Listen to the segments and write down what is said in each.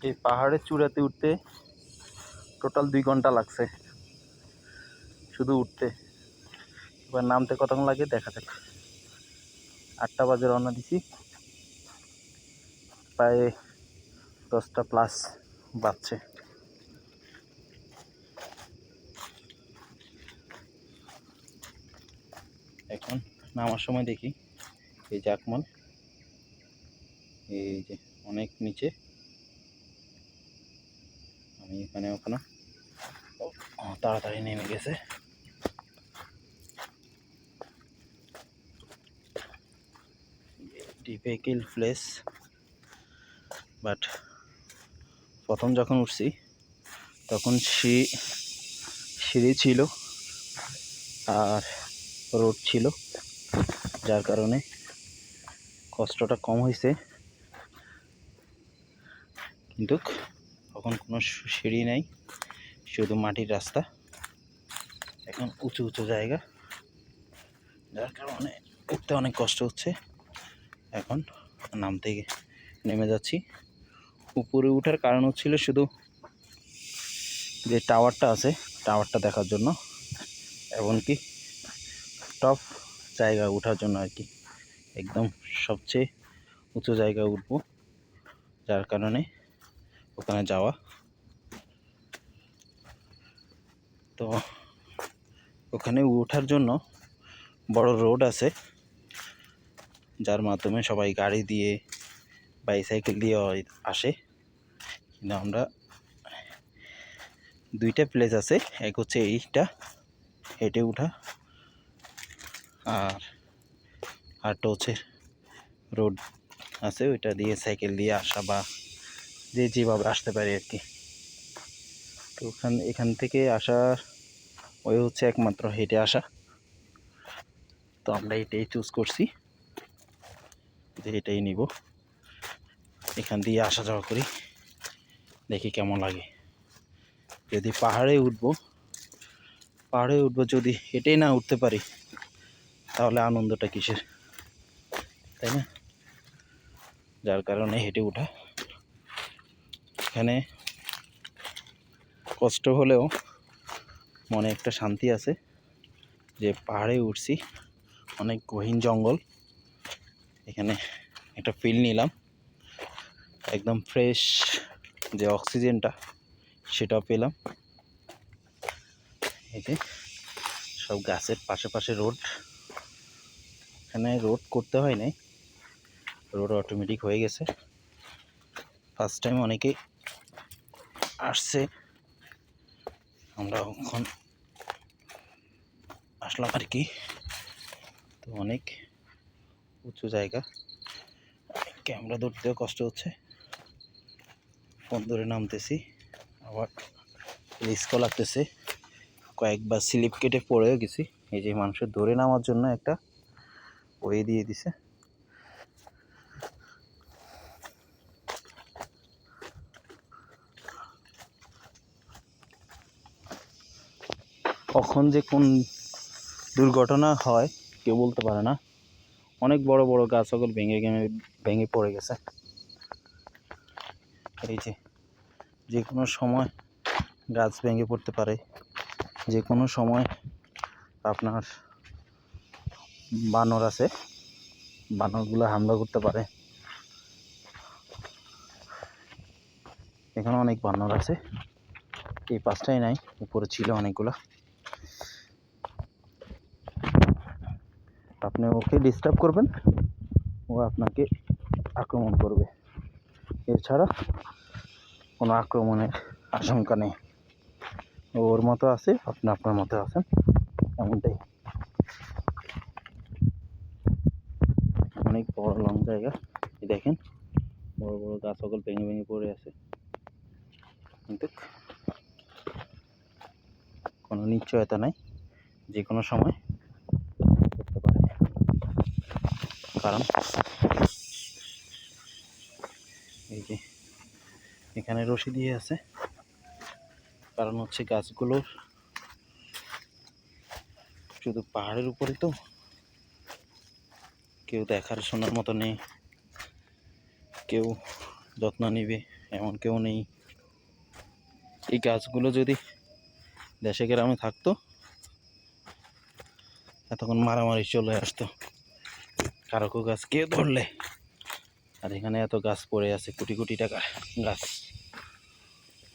এই পাহাড়ের চূড়াতে উঠতে টোটাল 2 ঘন্টা লাগছে শুধু উঠতে। এবার নামতে কতক্ষণ লাগে দেখা যাক। 8টা বাজে রওনা দিছি, প্রায় 10টা প্লাস বাজছে। এখন নামার সময় দেখি এই যে আকমল, এই যে অনেক নিচে, আমি এখানে ওখানে তাড়াতাড়ি নেমে গেছে। ডিফিকাল্ট প্লেস, বাট প্রথম যখন উঠছি তখন সিঁড়ি ছিল আর রোড ছিল, যার কারণে কষ্টটা কম হয়েছে। কিন্তু তখন কোনো সিঁড়ি নেই, শুধু মাটির রাস্তা। এখন উঁচু উঁচু জায়গা, যার কারণে উঠতে অনেক কষ্ট হচ্ছে। এখন নামতে নেমে যাচ্ছি। উপরে ওঠার কারণ হচ্ছিল শুধু যে টাওয়ারটা আছে, টাওয়ারটা দেখার জন্য, এমনকি টপ জায়গা ওঠার জন্য আর কি। একদম সবচেয়ে উঁচু জায়গায় উঠবো, যার কারণে ওখানে যাওয়া। তো ওখানে ওঠার জন্য বড় রোড আছে, যার মাধ্যমে সবাই গাড়ি দিয়ে বাইসাইকেল দিয়ে আসে। কিন্তু আমরা 2টা প্লেস আছে, এক হচ্ছে এইটা হেঁটে ওঠা, আর আরটা হচ্ছে রোড আছে, ওইটা দিয়ে সাইকেল দিয়ে আসা বা যেভাবে আসতে পারি আর কি। তো এখান থেকে আসার ওই হচ্ছে একমাত্র হেঁটে আসা। তো আমরা এটাই চুজ করছি যে এটাই নিব, এখান দিয়ে আসা যাওয়া করি, দেখি কেমন লাগে। যদি পাহাড়ে উঠবো যদি হেঁটেই না উঠতে পারি তাহলে আনন্দটা কিসের, তাই না? যার কারণে হেঁটে ওঠা। এখানে কষ্ট হলেও মনে একটা শান্তি আছে যে পাহাড়ে উঠছি, অনেক গহীন জঙ্গল, এখানে একটা ফিল নিলাম, একদম ফ্রেশ যে অক্সিজেনটা সেটাও পেলাম। এই যে সব গাছের পাশে পাশে রোড, এখানে রোড করতে হয় নাই, রোড অটোমেটিক হয়ে গেছে। ফার্স্ট টাইম অনেকেই আসছে, আমরা এখন আসলাম আর কি। তো অনেক উঁচু জায়গা, ক্যামেরা ধরতেও কষ্ট হচ্ছে, ফোন ধরে নামতেছি, আবার রিস্কও লাগতেছে, কয়েকবার স্লিপ কেটে পড়েও গেছি। এই যে মানুষের ধরে নামার জন্য একটা ওয়ে দিয়ে দিছে। কখন যে কোন দুর্ঘটনা হয় কেউ বলতে পারে না। অনেক বড় বড় গাছ সকল ভেঙে পড়ে গেছে। এই যে কোনো সময় গাছ ভেঙে পড়তে পারে, যে কোনো সময় আপনার বানর আছে, বানরগুলো হামলা করতে পারে। এখানে অনেক বানর আছে, এই পাশটাই নাই, উপরে ছিল অনেকগুলো। আপনি ওকে ডিস্টার্ব করবেন, ও আপনাকে আক্রমণ করবে, এছাড়া কোনো আক্রমণের আশঙ্কা নেই। ওর মতো আছে, আপনি আপনার মতো আছেন, এমনটাই। অনেক বড় লং জায়গা, দেখেন বড় বড় গাছ সকল ভেঙে পড়ে আছে, কিন্তু কোনো নিশ্চয়তা নাই, যে কোনো সময় করতে পারে। কারণ এই যে এখানে রশি দিয়ে আছে, কারণ হচ্ছে গাছগুলোর শুধু পাহাড়ের উপরে, তো কেউ দেখার শোনার মতো নেই, কেউ যত্ন নিবে এমন কেউ নেই। এই গাছগুলো যদি দেশে গ্রামে থাকতো এতক্ষণ মারামারি চলে আসতো কারো গাছ কে ধরলে। আর এখানে এত গাছ পড়ে আছে, কোটি কোটি টাকা গাছ,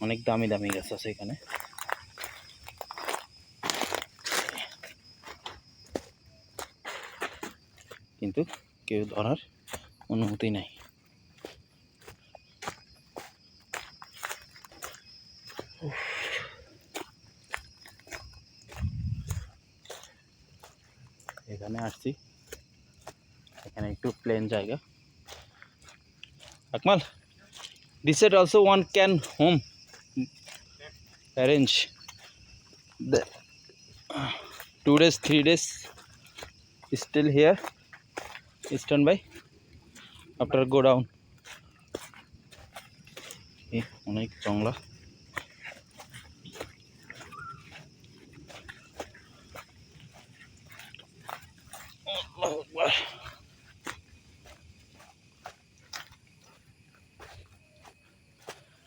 অনেক দামি দামি গাছ আছে এখানে। কিন্তু কেউ ধরার অনুমতি নাই। এখানে আসছি, এখানে একটু প্লেন জায়গা। আকমাল, this side also one can home arrange the 2 days 3 days still here stand by after go down. অনেক জংলা।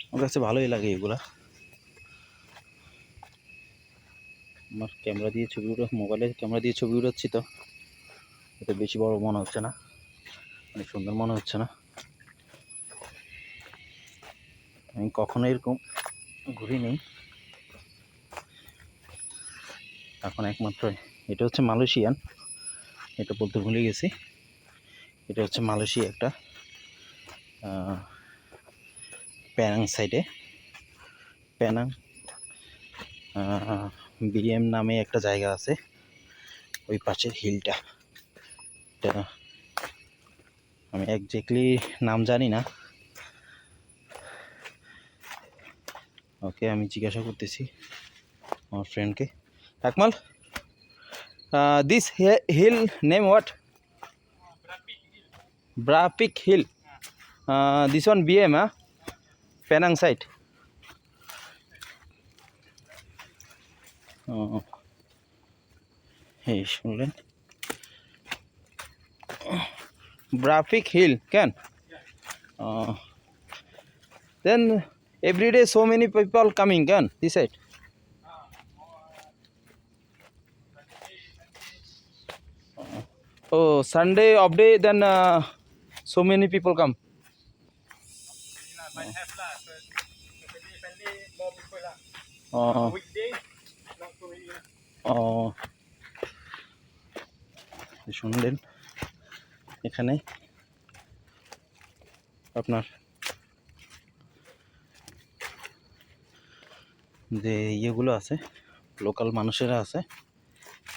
আমার কাছে ভালোই লাগে এগুলা। আমার ক্যামেরা দিয়ে ছবি মোবাইলের ক্যামেরা দিয়ে ছবি উঠাচ্ছি তো এটা বেশি বড় মনে হচ্ছে না, অনেক সুন্দর মনে হচ্ছে না। আমি কখনো এরকম ঘুরিনি। এখন একমাত্র এটা হচ্ছে মালয়েশিয়ান, এটা বলতে ভুলে গেছি। এটা হচ্ছে মালয়েশিয়া একটা প্যানাং সাইডে, প্যানাং বিএম নামে একটা জায়গা আছে, ওই পাশের হিলটা। এটা আমি একজ্যাক্টলি নাম জানি না। ওকে আমি জিজ্ঞাসা করতেছি আমার ফ্রেন্ডকে। Akmal, this hill name what? ব্রাপিক hill. This one BM Penang side. এই শুনলেন, ব্রাফিক হিল কেন? Then every day so many people coming can this side. Oh, Sunday off day then so many people come. শুনলেন, এখানে আপনার যে ইয়েগুলো আছে, লোকাল মানুষেরা আছে,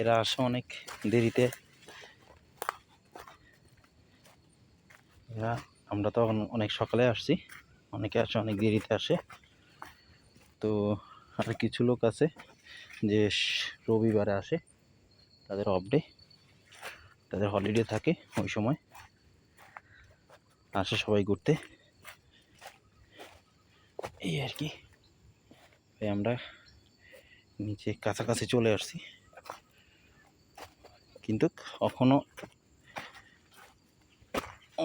এরা আসে অনেক দেরিতে। এরা, আমরা তো অনেক সকালে আসছি, অনেকে আসে অনেক দেরিতে আসে। তো আর কিছু লোক আছে যে রবিবারে আসে, তাদের অফ ডে, তাদের হলিডে থাকে, ওই সময় আসে সবাই ঘুরতে, এই আর কি। আমরা নিচে কাছাকাছি চলে আসছি, কিন্তু এখনো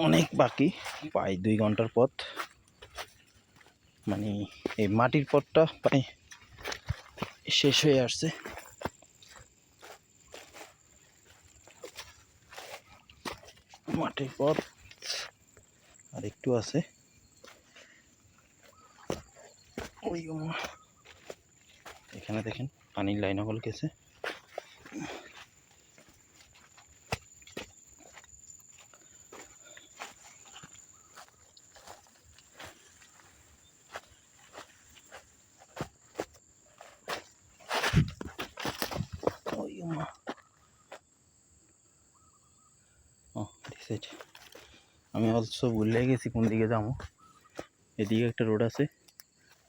অনেক বাকি, প্রায় 2 ঘন্টার পথ। মানে এই মাটির পথটা প্রায় শেষ হয়ে আসছে। মাটির পথ আর একটু আছে। ওই এখানে দেখেন পানির লাইন হল গেছে। আমি অলসো ভুলে গেছি কোন দিকে যাবো। এদিকে একটা রোড আছে,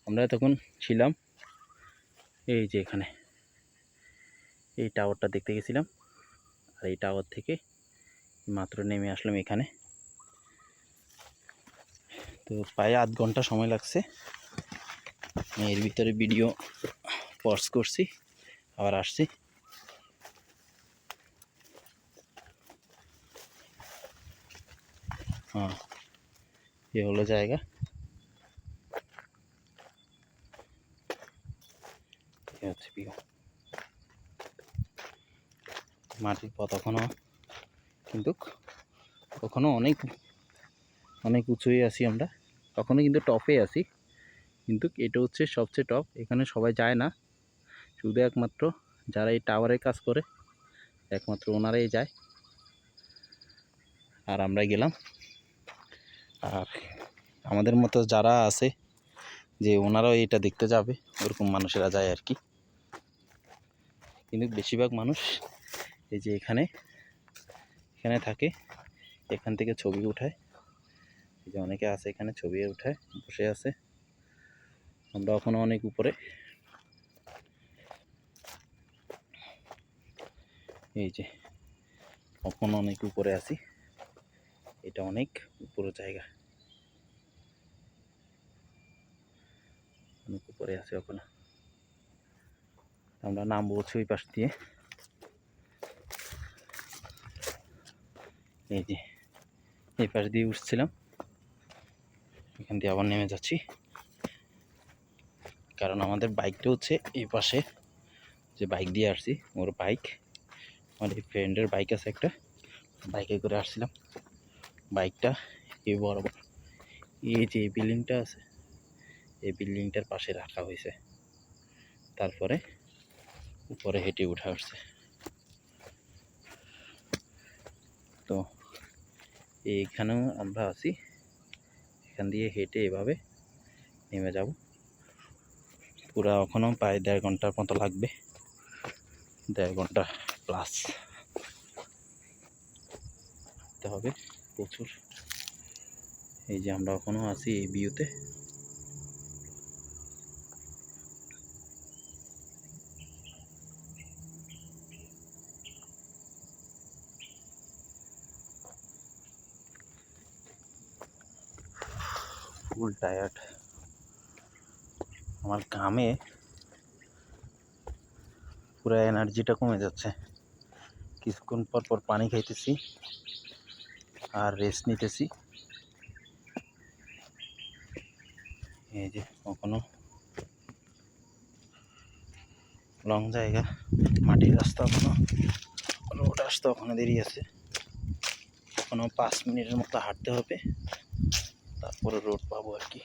আমরা তখন ছিলাম এই যে এখানে, এই টাওয়ারটা দেখতে গেছিলাম, আর এই টাওয়ার থেকে মাত্র নেমে আসলাম এখানে। তো প্রায় আধ ঘন্টা সময় লাগছে। আমি এর ভিতরে ভিডিও পজ করছি, আবার আসছি। হ্যাঁ, এ হলো জায়গা। এ হচ্ছে ভিউ। মাটির পথ এখনো কিন্তু কখনো অনেক অনেক উঁচুই আছি আমরা, কখনো কিন্তু টপে আছি, কিন্তু এটা হচ্ছে সবচেয়ে টপ। এখানে সবাই যায় না, শুধু একমাত্র যারা এই টাওয়ারের কাজ করে একমাত্র ওনারাই যায়, আর আমরা গেলাম। আর আমাদের মতো যারা আছে যে ওনারাও এটা দেখতে যাবে, ওরকম মানুষেরা যায় আর কি। কিন্তু বেশিরভাগ মানুষ এই যে এখানে থাকে, এখান থেকে ছবি উঠায়। এই যে অনেকে আছে এখানে ছবি উঠায়, বসে আছে। আমরা এখনো অনেক উপরে, এই যে এখনো অনেক উপরে আছি। এটা অনেক উপরে জায়গা, অনেক উপরে আছে ওখানে। আমরা নামবো হচ্ছে ওই পাশ দিয়ে। এই যে এই পাশ দিয়ে উঠছিলাম, এখান দিয়ে আবার নেমে যাচ্ছি, কারণ আমাদের বাইকটা হচ্ছে এই পাশে। যে বাইক দিয়ে আসছি ওর বাইক, আমার এই ফ্রেন্ডের বাইক আছে একটা, বাইকে করে আসছিলাম। বাইকটা এই বরাবর এই যে বিল্ডিংটা আছে, এই বিল্ডিংটার পাশে রাখা হয়েছে, তারপরে উপরে হেঁটে উঠে আসছে। তো এইখানেও আমরা আছি, এখান দিয়ে হেঁটে এভাবে নেমে যাব। পুরা এখনও প্রায় 1.5 ঘন্টার মতো লাগবে, 1.5 ঘন্টা প্লাস হাঁটতে হবে প্রচুর। এই যে আমরা এখনও আছি এই ভিউতে। ফুল টায়ার্ড, আমার ঘামে পুরো এনার্জিটা কমে যাচ্ছে। কিছুক্ষণ পর পর পানি খাইতেছি আর রেস্ট নিতেছি। এই যে কখনো লং জায়গা, মাটির রাস্তা, এখনো রোড আসতে ওখানে দেরি আছে, এখনো 5 মিনিটের মতো হাঁটতে হবে, তারপরে রোড পাবো আর কি।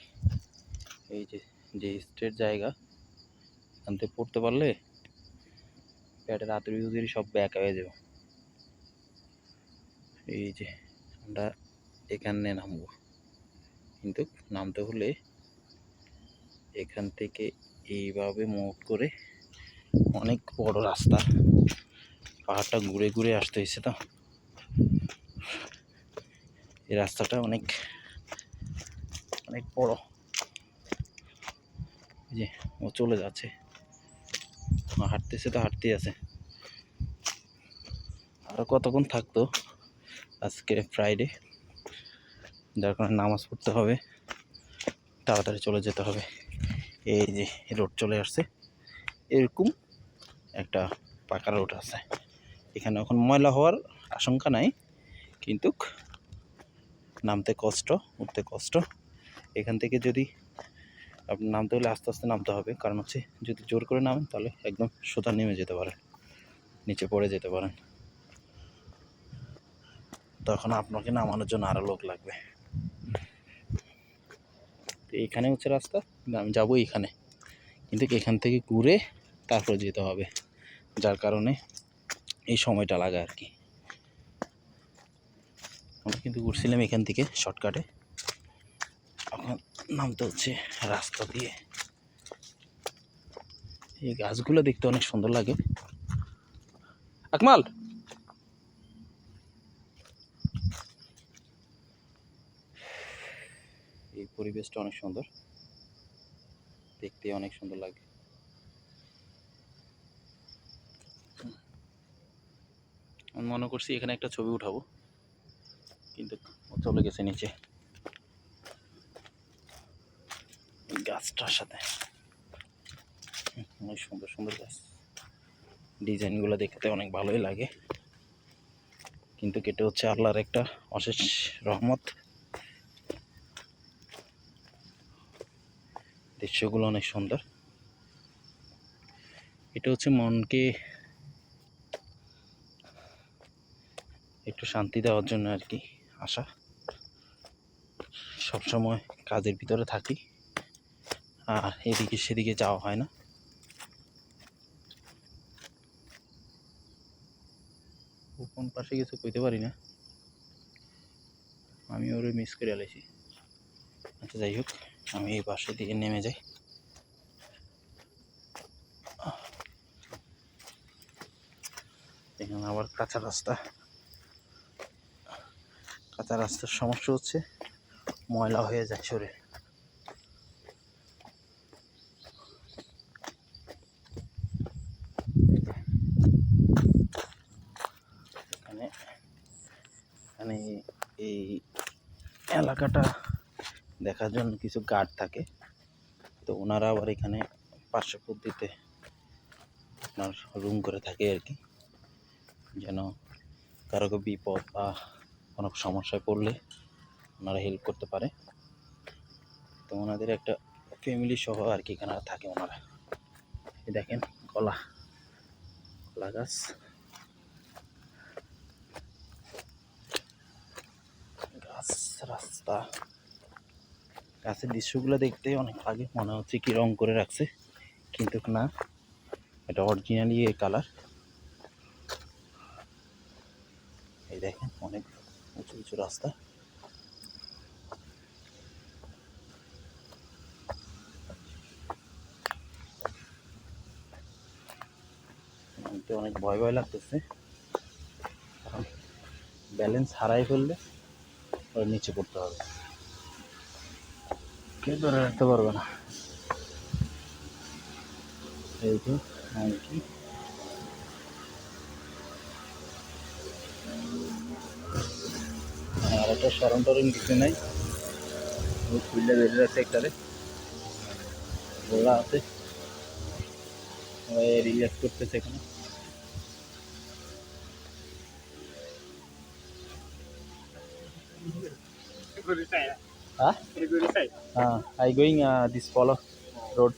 এই যে স্ট্রেট জায়গা, এখান থেকে পড়তে পারলে পেটের আতুরি উতুরি সব ব্যাক হয়ে যাবে। এই যে আমরা এখানে নামবো, কিন্তু নামতে হলে এখান থেকে এইভাবে মুভ করে, অনেক বড় রাস্তা, পাহাড়টা ঘুরে ঘুরে আসতে হয়েছে। তো এই রাস্তাটা অনেক অনেক বড়। যে ও চলে যাচ্ছে, হাঁটতেছে তো হাঁটতেই আছে। আরও কতক্ষণ থাকতো, আজকে ফ্রাইডে, যার কারণে নামাজ পড়তে হবে, তাড়াতাড়ি চলে যেতে হবে। এই যে রোড চলে আসছে, এরকম একটা পাকা রোড আছে। এখানে এখন ময়লা হওয়ার আশঙ্কা নাই, কিন্তু নামতে কষ্ট, উঠতে কষ্ট। এখান থেকে যদি আপনি নামতে হলে আস্তে আস্তে নামতে হবে, কারণ হচ্ছে যদি জোর করে নামেন তাহলে একদম সোজা নেমে যেতে পারেন, নিচে পড়ে যেতে পারেন, তখন আপনাকে নামানোর জন্য আরও লোক লাগবে। তো এইখানে হচ্ছে রাস্তা, আমি যাবো এইখানে, কিন্তু এখান থেকে ঘুরে তারপর যেতে হবে, যার কারণে এই সময়টা লাগে আর কি। আমরা কিন্তু ঘুরছিলাম এখান থেকে শর্টকাটে, এখন নামতে হচ্ছে রাস্তা দিয়ে। এই গাছগুলো দেখতে অনেক সুন্দর লাগে। আকমাল, এই পরিবেশটা অনেক সুন্দর, দেখতে অনেক সুন্দর লাগে। আমি মনে করছি এখানে একটা ছবি উঠাবো, কিন্তু চলে গেছে নিচে গাছটার সাথে। অনেক সুন্দর সুন্দর গাছ, ডিজাইনগুলো দেখতে অনেক ভালোই লাগে, কিন্তু কেটে হচ্ছে আল্লাহর একটা অশেষ রহমত। দৃশ্যগুলো অনেক সুন্দর। এটা হচ্ছে মনকে একটু শান্তি দেওয়ার জন্য আর কি আসা। সবসময় কাজের ভিতরে থাকি আর এদিকে সেদিকে যাওয়া হয় না। কোন পাশে কিছু কইতে পারি না, আমি ওরে মিস করে আলাইছি। আচ্ছা যাই হোক, আমি এই পাশে দিকে নেমে যাই। এখানে আবার কাঁচা রাস্তা। কাঁচা রাস্তার সমস্যা হচ্ছে ময়লা হয়ে যায় শরীর। এখানে এখানে এই এলাকাটা দেখার জন্য কিছু গার্ড থাকে, তো ওনারা আবার এখানে পার্শ্ববর্তীতে আপনার রুম করে থাকে আর কি, যেন কারো বিপদ বা কোনো সমস্যায় পড়লে ওনারা হেল্প করতে পারে। তো ওনাদের একটা ফ্যামিলি সহ আর কি এখানে থাকে ওনারা। দেখেন কলা কলা গাছ, গাছ, রাস্তা। গাছের দৃশ্যগুলো দেখতে অনেক আগে মনে হচ্ছে কি রং করে রাখছে, কিন্তু না, এটা অরিজিনালি এই কালার। এই দেখেন অনেক উঁচু উঁচু রাস্তা। অনেক ভয় ভয় লাগতেছে, কারণ ব্যালেন্স হারাই ফেললে ওর নিচে পড়তে হবে, কেউ ধরে রাখতে পারবে না। এই যে কি আর একটা সরম টরম কিছু নাই, খুললে বেরিয়ে যাচ্ছে একটারে গোলা আছে, রিল্যাক্স করতেছে এখানে। I going this follow road.